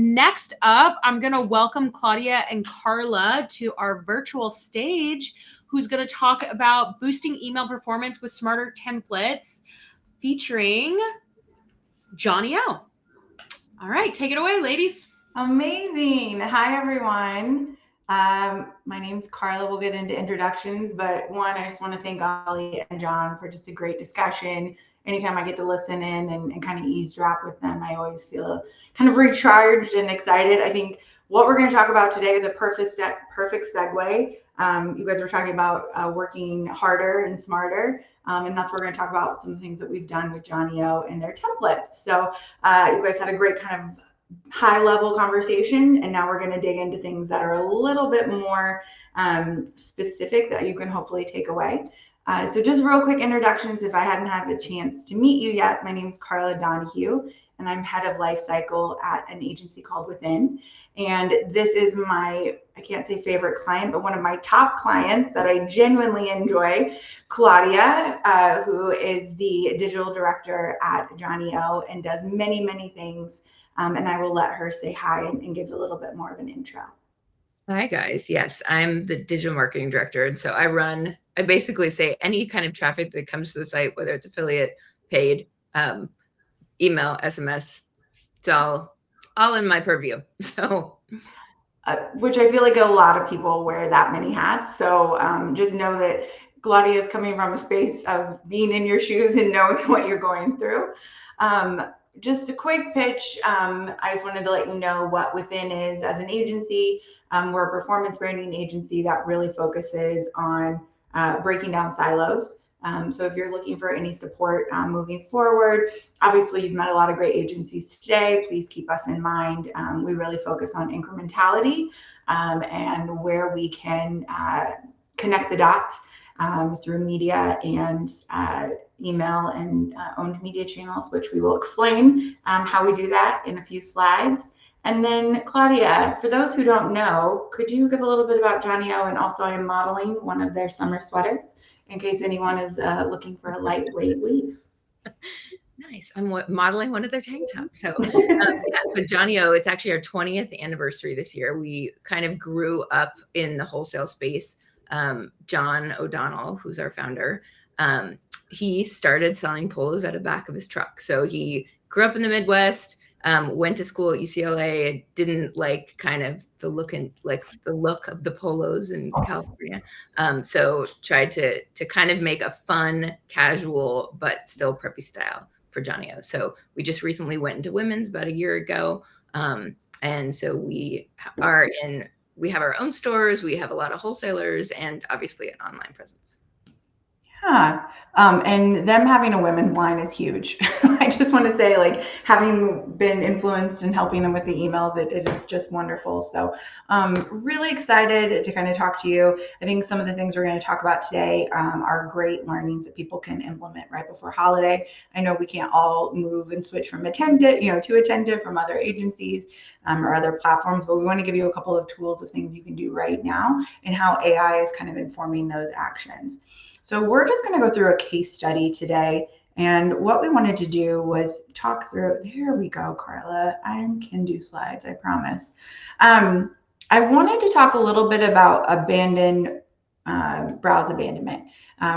Next up, I'm going to welcome Claudia and Carla to our virtual stage, who's going to talk about boosting email performance with smarter templates featuring Johnnie-O. All right, take it away, ladies. Amazing. Hi, everyone. My name's Carla. We'll get into introductions, but one, I just want to thank Ollie and John for just a great discussion. Anytime I get to listen in and kind of eavesdrop with them, I always feel kind of recharged and excited. I think what we're going to talk about today is a perfect segue. You guys were talking about working harder and smarter. And that's what we're going to talk about, some of the things that we've done with Johnnie-O and their templates. So you guys had a great kind of high level conversation, and now we're going to dig into things that are a little bit more specific that you can hopefully take away. So just real quick introductions. If I hadn't had a chance to meet you yet, my name is Carla Donahue, and I'm head of life cycle at an agency called Within. And this is my, I can't say favorite client, but one of my top clients that I genuinely enjoy, Claudia, who is the digital director at Johnnie-O and does many, many things. And I will let her say hi and give a little bit more of an intro. Hi, guys. Yes, I'm the digital marketing director. And so I basically say any kind of traffic that comes to the site, whether it's affiliate, paid, email, SMS, it's all in my purview. So, which I feel like a lot of people wear that many hats. So just know that Claudia is coming from a space of being in your shoes and knowing what you're going through. Just a quick pitch. I just wanted to let you know what Within is as an agency. We're a performance branding agency that really focuses on breaking down silos. So if you're looking for any support moving forward, obviously you've met a lot of great agencies today. Please keep us in mind. We really focus on incrementality and where we can connect the dots through media and email and owned media channels, which we will explain how we do that in a few slides. And then Claudia, for those who don't know, could you give a little bit about Johnnie-O? And also I am modeling one of their summer sweaters in case anyone is looking for a lightweight weave. Nice. I'm modeling one of their tank tops. So, so Johnnie-O, it's actually our 20th anniversary this year. We kind of grew up in the wholesale space. John O'Donnell, who's our founder, he started selling polos out of the back of his truck. So he grew up in the Midwest, went to school at UCLA, didn't like kind of the look of the polos in California. So tried to kind of make a fun, casual, but still preppy style for Johnnie-O. So we just recently went into women's about a year ago. And so we have our own stores, we have a lot of wholesalers, and obviously an online presence. Yeah. And them having a women's line is huge. I just want to say, like, having been influenced and helping them with the emails, it is just wonderful. So really excited to kind of talk to you. I think some of the things we're going to talk about today are great learnings that people can implement right before holiday. I know we can't all move and switch from Attentive, to Attentive from other agencies or other platforms, but we want to give you a couple of tools of things you can do right now and how AI is kind of informing those actions. So we're just going to go through a case study today. And what we wanted to do was talk through, there we go, Carla. I can do slides, I promise. I wanted to talk a little bit about browse abandonment.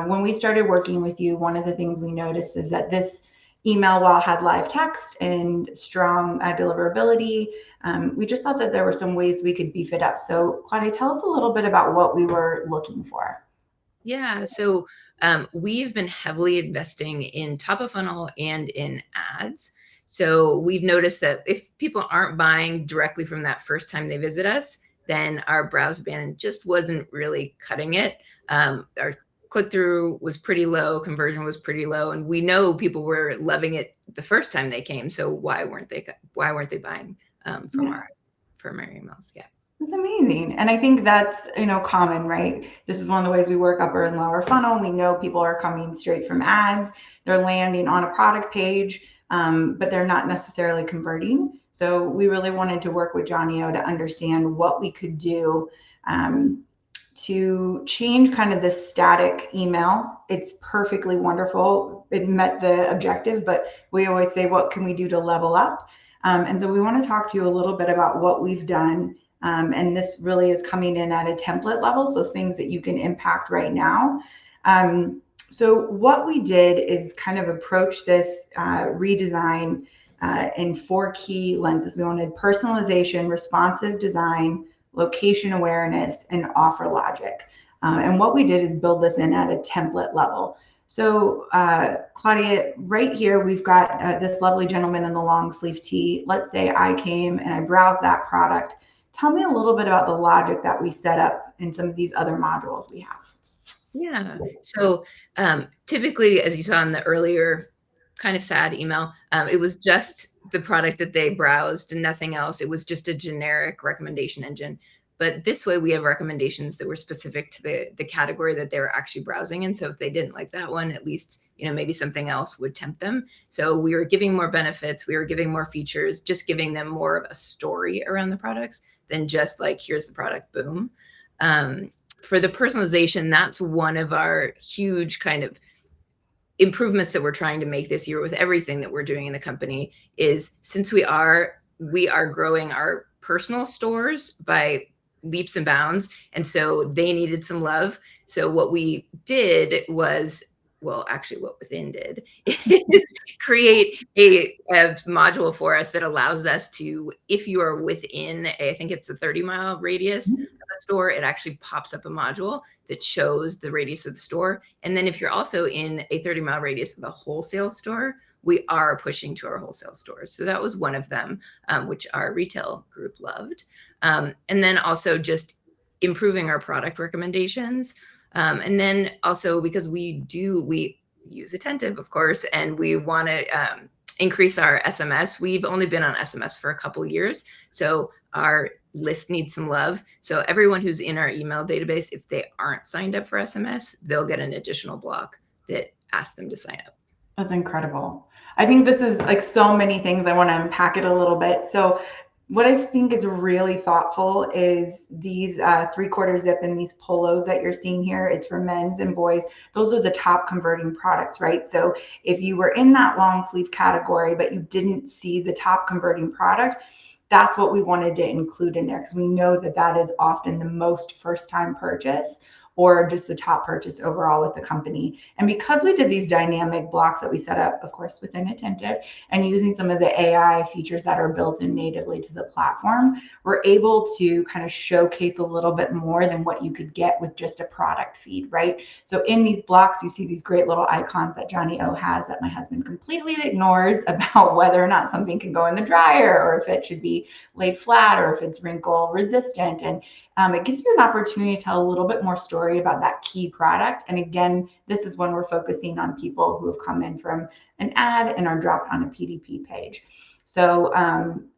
When we started working with you, one of the things we noticed is that this email, while had live text and strong deliverability, we just thought that there were some ways we could beef it up. So Claudia, tell us a little bit about what we were looking for. Yeah, so we've been heavily investing in top of funnel and in ads. So we've noticed that if people aren't buying directly from that first time they visit us, then our browse abandon just wasn't really cutting it. Our click-through was pretty low, conversion was pretty low, and we know people were loving it the first time they came. So why weren't they buying from our emails? Yeah. That's amazing. And I think that's, common, right? This is one of the ways we work upper and lower funnel. We know people are coming straight from ads. They're landing on a product page, but they're not necessarily converting. So we really wanted to work with Johnnie-O to understand what we could do to change kind of the static email. It's perfectly wonderful. It met the objective, but we always say, what can we do to level up? And so we want to talk to you a little bit about what we've done. And this really is coming in at a template level, so things that you can impact right now. So what we did is kind of approach this redesign in 4 key lenses. We wanted personalization, responsive design, location awareness, and offer logic. And what we did is build this in at a template level. So Claudia, right here, we've got this lovely gentleman in the long sleeve tee. Let's say I came and I browsed that product. Tell me a little bit about the logic that we set up in some of these other modules we have. Yeah. So typically, as you saw in the earlier kind of sad email, it was just the product that they browsed and nothing else. It was just a generic recommendation engine. But this way, we have recommendations that were specific to the category that they were actually browsing in. So if they didn't like that one, at least, maybe something else would tempt them. So we were giving more benefits. We were giving more features, just giving them more of a story around the products than just like, here's the product, boom. For the personalization, that's one of our huge kind of improvements that we're trying to make this year with everything that we're doing in the company is since we are growing our personal stores by leaps and bounds. And so they needed some love. So what we did was, well, actually what Within did is create a module for us that allows us to, if you are within, I think it's a 30-mile radius of a store, it actually pops up a module that shows the radius of the store. And then if you're also in a 30-mile radius of a wholesale store, we are pushing to our wholesale stores. So that was one of them, which our retail group loved. And then also just improving our product recommendations. And then also because we use Attentive, of course, and we want to increase our SMS. We've only been on SMS for a couple of years. So our list needs some love. So everyone who's in our email database, if they aren't signed up for SMS, they'll get an additional block that asks them to sign up. That's incredible. I think this is like so many things. I want to unpack it a little bit. So what I think is really thoughtful is these 3/4 zip and these polos that you're seeing here. It's for men's and boys. Those are the top converting products, right? So if you were in that long sleeve category, but you didn't see the top converting product, that's what we wanted to include in there because we know that that is often the most first time purchase or just the top purchase overall with the company. And because we did these dynamic blocks that we set up, of course, within Attentive and using some of the AI features that are built in natively to the platform, we're able to kind of showcase a little bit more than what you could get with just a product feed, right? So in these blocks, you see these great little icons that Johnnie-O has that my husband completely ignores about whether or not something can go in the dryer or if it should be laid flat or if it's wrinkle resistant. And it gives you an opportunity to tell a little bit more story about that key product. And again, this is when we're focusing on people who have come in from an ad and are dropped on a PDP page. So,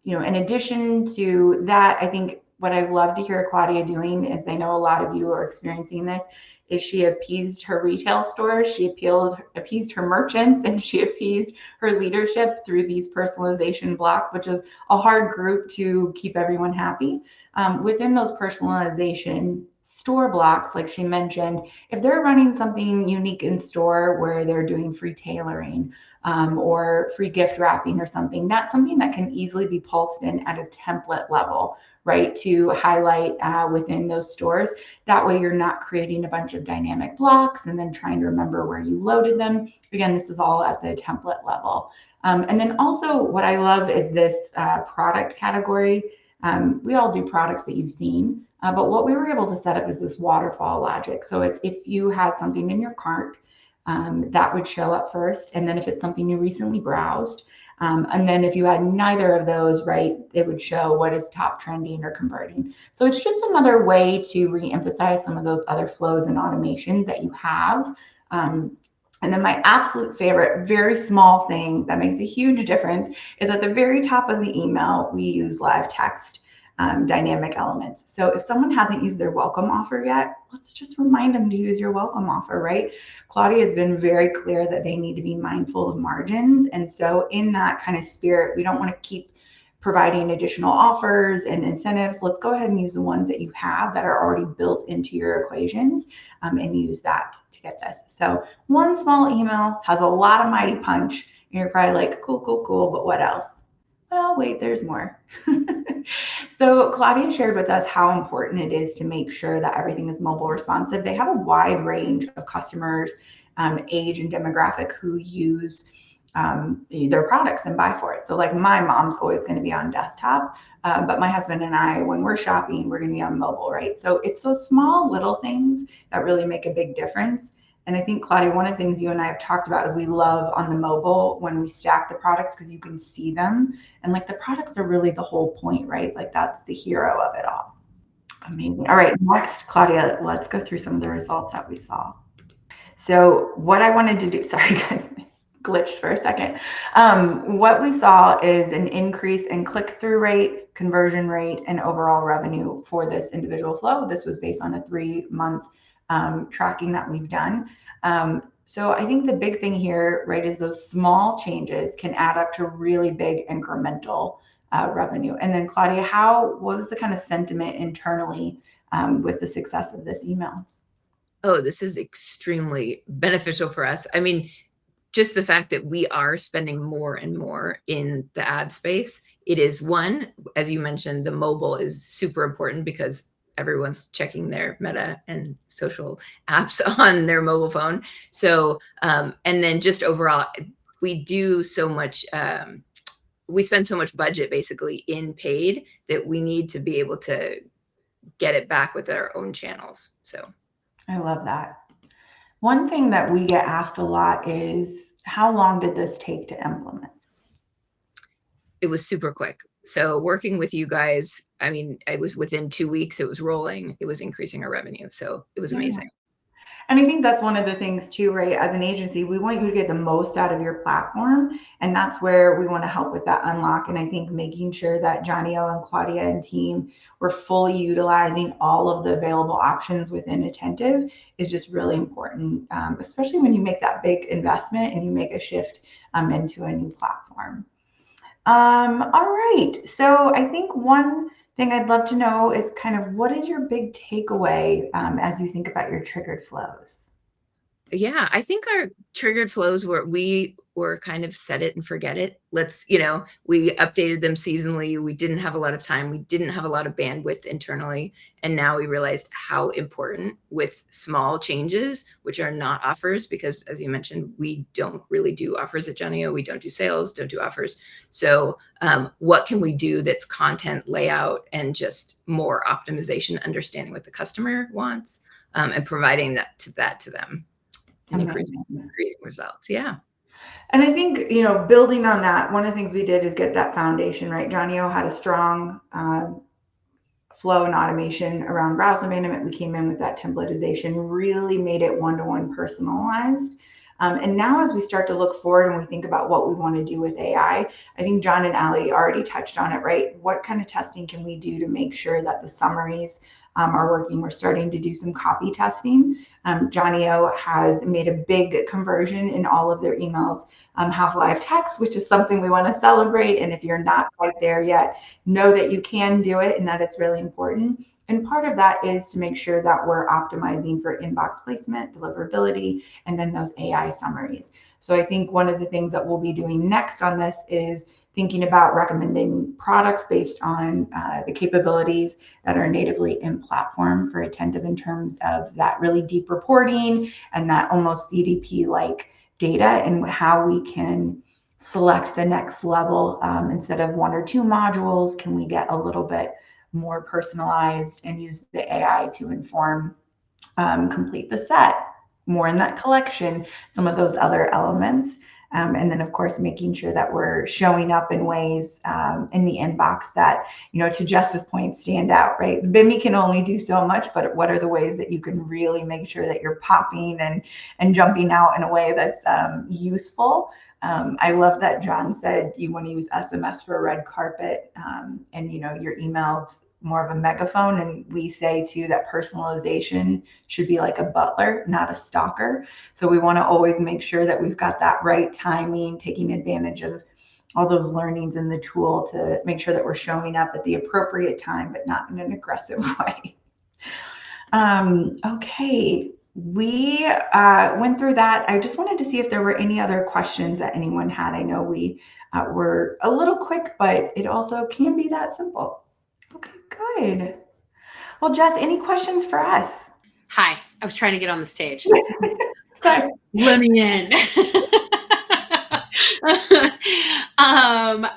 in addition to that, I think what I love to hear Claudia doing is I know a lot of you are experiencing this, is she appeased her retail stores, she appeased her merchants, and she appeased her leadership through these personalization blocks, which is a hard group to keep everyone happy. Within those personalization store blocks, like she mentioned, if they're running something unique in store where they're doing free tailoring or free gift wrapping or something, that's something that can easily be pulsed in at a template level, right, to highlight within those stores. That way you're not creating a bunch of dynamic blocks and then trying to remember where you loaded them. Again, this is all at the template level. And then also what I love is this product category. We all do products that you've seen, but what we were able to set up is this waterfall logic. So it's if you had something in your cart, that would show up first. And then if it's something you recently browsed, and then if you had neither of those, right, it would show what is top trending or converting. So it's just another way to re-emphasize some of those other flows and automations that you have. And then my absolute favorite, very small thing that makes a huge difference is at the very top of the email, we use live text dynamic elements. So if someone hasn't used their welcome offer yet, let's just remind them to use your welcome offer, right? Claudia has been very clear that they need to be mindful of margins. And so in that kind of spirit, we don't want to keep providing additional offers and incentives. Let's go ahead and use the ones that you have that are already built into your equations and use that to get this. So one small email has a lot of mighty punch and you're probably like, cool, but what else? Well, wait, there's more. So Claudia shared with us how important it is to make sure that everything is mobile responsive. They have a wide range of customers, age and demographic who use their products and buy for it. So like my mom's always going to be on desktop, but my husband and I, when we're shopping, we're going to be on mobile, right? So it's those small little things that really make a big difference. And I think, Claudia, one of the things you and I have talked about is we love on the mobile when we stack the products because you can see them. And like the products are really the whole point, right? Like that's the hero of it all. Amazing. All right, next, Claudia, let's go through some of the results that we saw. So what I wanted to do, sorry guys, glitched for a second. What we saw is an increase in click-through rate, conversion rate, and overall revenue for this individual flow. This was based on a 3-month tracking that we've done. So I think the big thing here, right, is those small changes can add up to really big incremental revenue. And then Claudia, what was the kind of sentiment internally with the success of this email? Oh, this is extremely beneficial for us. I mean, just the fact that we are spending more and more in the ad space. It is one, as you mentioned, the mobile is super important because everyone's checking their Meta and social apps on their mobile phone. So, and then just overall, we do so much, we spend so much budget basically in paid that we need to be able to get it back with our own channels. So I love that. One thing that we get asked a lot is how long did this take to implement? it was super quick. So working with you guys, I mean, it was within 2 weeks, it was rolling, it was increasing our revenue. So it was amazing. And I think that's one of the things too, right? As an agency, we want you to get the most out of your platform. And that's where we want to help with that unlock. And I think making sure that Johnnie-O and Claudia and team were fully utilizing all of the available options within Attentive is just really important, especially when you make that big investment and you make a shift into a new platform. All right. So I think one thing I'd love to know is kind of what is your big takeaway as you think about your triggered flows? Yeah, I think our triggered flows we were kind of set it and forget it. We updated them seasonally. We didn't have a lot of time. We didn't have a lot of bandwidth internally. And now we realized how important with small changes, which are not offers, because as you mentioned, we don't really do offers at Johnnie-O. We don't do sales, don't do offers. So what can we do that's content layout and just more optimization, understanding what the customer wants and providing that to them. And increasing results. Yeah. And I think, building on that, one of the things we did is get that foundation, right? Johnnie-O had a strong flow and automation around browse abandonment. We came in with that templatization, really made it one-to-one personalized. And now as we start to look forward and we think about what we want to do with AI, I think John and Ali already touched on it, right? What kind of testing can we do to make sure that the summaries are working? We're starting to do some copy testing. Johnnie-O has made a big conversion in all of their emails have live text, which is something we want to celebrate. And if you're not quite there yet, know that you can do it and that it's really important. And part of that is to make sure that we're optimizing for inbox placement, deliverability, and then those AI summaries. So I think one of the things that we'll be doing next on this is thinking about recommending products based on the capabilities that are natively in platform for Attentive in terms of that really deep reporting and that almost CDP-like data and how we can select the next level instead of 1 or 2 modules. Can we get a little bit more personalized and use the AI to inform complete the set, more in that collection, some of those other elements. And then, of course, making sure that we're showing up in ways in the inbox that, to Jess's point, stand out, right? Bimmy can only do so much, but what are the ways that you can really make sure that you're popping and jumping out in a way that's useful? I love that John said you want to use SMS for a red carpet and, your emails more of a megaphone. And we say too that personalization should be like a butler, not a stalker. So we want to always make sure that we've got that right timing, taking advantage of all those learnings in the tool to make sure that we're showing up at the appropriate time, but not in an aggressive way. Okay. we went through that. I just wanted to see if there were any other questions that anyone had. I know we were a little quick, but it also can be that simple. Okay, good. Well, Jess, any questions for us? Hi, I was trying to get on the stage. Sorry. Let me in.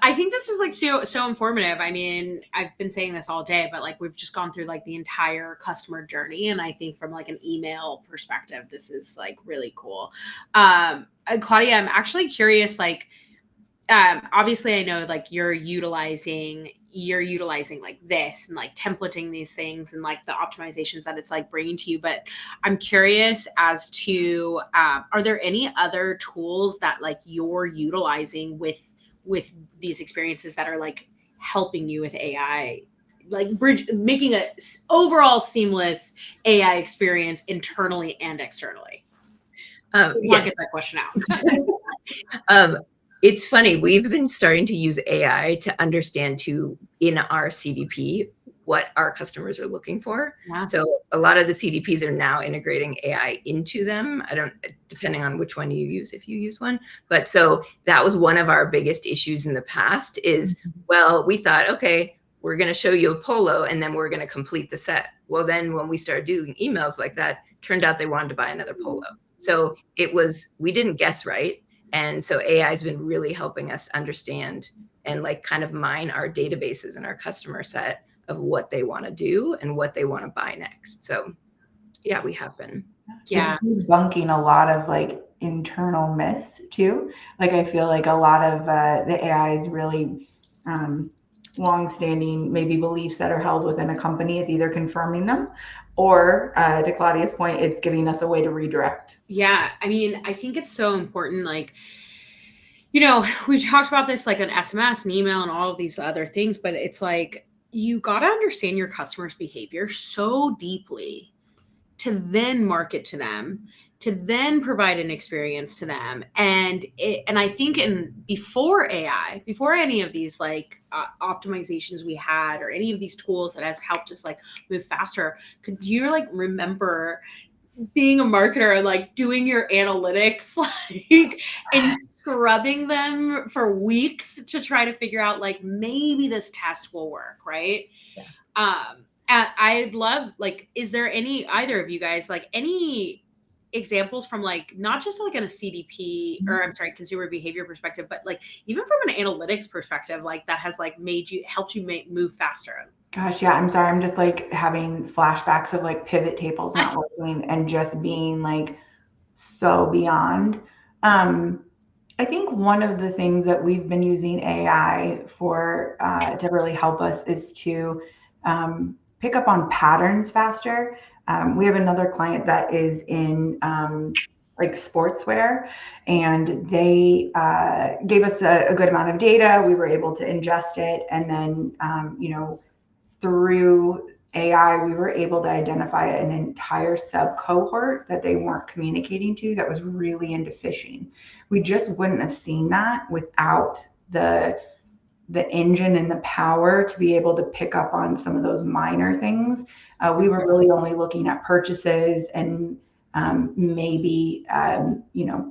I think this is like so informative. I mean, I've been saying this all day, but like we've just gone through like the entire customer journey, and I think from like an email perspective, this is like really cool. Claudia, I'm actually curious, like obviously I know like you're utilizing like this and like templating these things and like the optimizations that it's like bringing to you, but I'm curious as to are there any other tools that like you're utilizing with these experiences that are like helping you with AI, like making a overall seamless AI experience internally and externally? Yes. Get that question out. It's funny. We've been starting to use AI to understand in our CDP what our customers are looking for. Yeah. So a lot of the CDPs are now integrating AI into them. Depending on which one you use, if you use one. But so that was one of our biggest issues in the past is, well, we thought, okay, we're going to show you a polo and then we're going to complete the set. Well, then when we started doing emails like that, turned out they wanted to buy another polo. So we didn't guess right. And so AI has been really helping us understand and like kind of mine our databases and our customer set of what they want to do and what they want to buy next. So yeah, we have been. Yeah. It's debunking a lot of like internal myths too. Like I feel like a lot of the AI is really long-standing maybe beliefs that are held within a company. It's either confirming them or to Claudia's point, it's giving us a way to redirect. Yeah. I mean, I think it's so important. Like, you know, we talked about this like an SMS and email and all of these other things, but it's like, you got to understand your customer's behavior so deeply to then market to them, to then provide an experience to them. And I think before AI, before any of these like optimizations we had or any of these tools that has helped us like move faster, could you like remember being a marketer and like doing your analytics like and scrubbing them for weeks to try to figure out like maybe this test will work, right? Yeah. And I'd love, like, is there either of you guys, like any examples from like, not just like in a CDP or I'm sorry, consumer behavior perspective, but like even from an analytics perspective, like that has like helped you move faster? Gosh, yeah, I'm sorry. I'm just like having flashbacks of like pivot tables not working and just being like so beyond. I think one of the things that we've been using AI for to really help us is to pick up on patterns faster. We have another client that is in like sportswear, and they gave us a good amount of data. We were able to ingest it, and then through AI, we were able to identify an entire sub cohort that they weren't communicating to that was really into fishing. We just wouldn't have seen that without the engine and the power to be able to pick up on some of those minor things. We were really only looking at purchases and maybe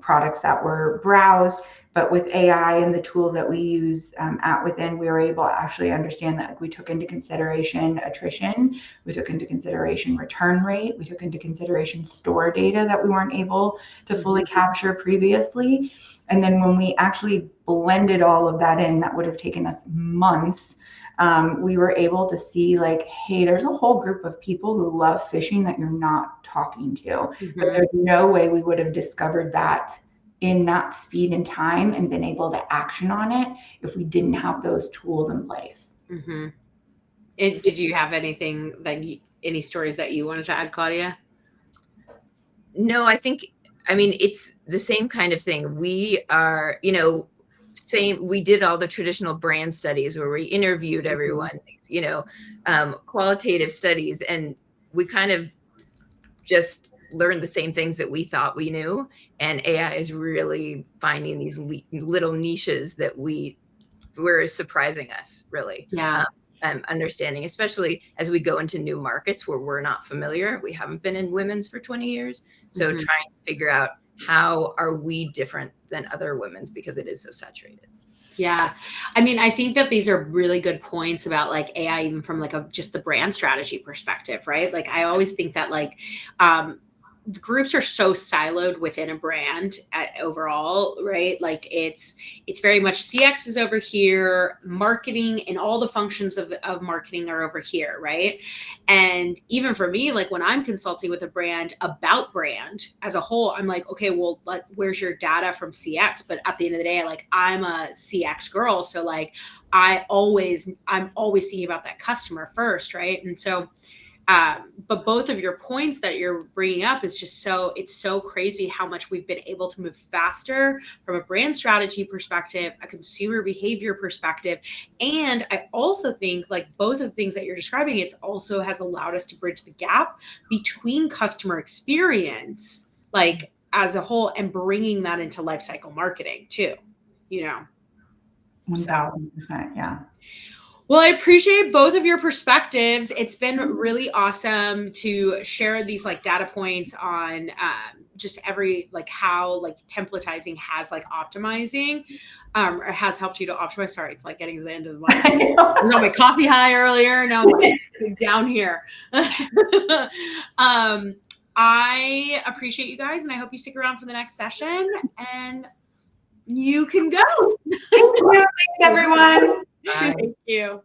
products that were browsed. But with AI and the tools that we use at Within, we were able to actually understand that we took into consideration attrition, we took into consideration return rate, we took into consideration store data that we weren't able to fully capture previously. And then when we actually blended all of that in, that would have taken us months. We were able to see like, hey, there's a whole group of people who love fishing that you're not talking to. But there's no way we would have discovered that in that speed and time and been able to action on it if we didn't have those tools in place. Did you have anything any stories that you wanted to add, Claudia? No, I mean, it's the same kind of thing. We are, we did all the traditional brand studies where we interviewed everyone, qualitative studies, and we kind of just learned the same things that we thought we knew. And AI is really finding these little niches that were surprising us, really. Yeah. understanding, especially as we go into new markets where we're not familiar. We haven't been in women's for 20 years. So trying to figure out how are we different than other women's because it is so saturated. Yeah. I mean, I think that these are really good points about like AI, even from like just the brand strategy perspective, right? Like I always think that like, the groups are so siloed within a brand overall, right? Like it's very much CX is over here, marketing and all the functions of marketing are over here, right? And even for me, like when I'm consulting with a brand about brand as a whole, I'm like, okay, well, like where's your data from CX? But at the end of the day, like I'm a CX girl, so like I'm always thinking about that customer first, right? And so but both of your points that you're bringing up is just it's so crazy how much we've been able to move faster from a brand strategy perspective, a consumer behavior perspective. And I also think like both of the things that you're describing, it's also has allowed us to bridge the gap between customer experience, like as a whole, and bringing that into lifecycle marketing too, 1000%. Yeah. Well, I appreciate both of your perspectives. It's been really awesome to share these like data points on just every like how like templatizing has like optimizing or has helped you to optimize. Sorry, it's like getting to the end of the month. I got my coffee high earlier. Now I'm like down here. I appreciate you guys, and I hope you stick around for the next session. And you can go. Thank you. Thanks, everyone. Bye. Thank you.